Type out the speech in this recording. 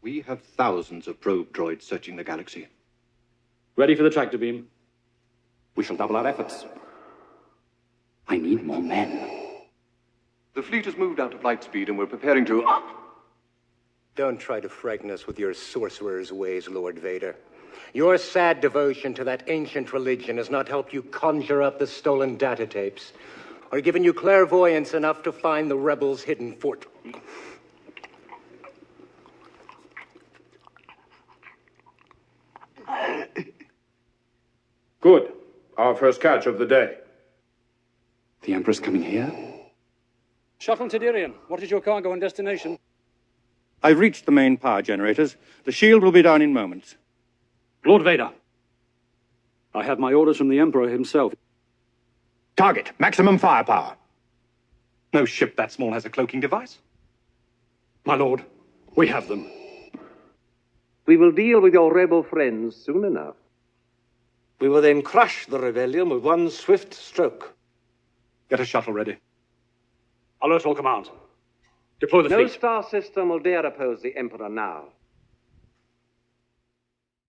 We have thousands of probe droids searching the galaxy. Ready for the tractor beam. We shall double our efforts. I need more men. The fleet has moved out of light speed and we're preparing to... Don't try to frighten us with your sorcerer's ways, Lord Vader. Your sad devotion to that ancient religion has not helped you conjure up the stolen data tapes, or given you clairvoyance enough to find the rebels' hidden fort. Good. Our first catch of the day. The Emperor's coming here? Shuttle Tidirian, what is your cargo and destination? I've reached the main power generators. The shield will be down in moments. Lord Vader, I have my orders from the Emperor himself. Target, maximum firepower. No ship that small has a cloaking device. My lord, we have them. We will deal with your rebel friends soon enough. We will then crush the rebellion with one swift stroke. Get a shuttle ready. Alert all command. Deploy the No fleet. star system will dare oppose the Emperor now.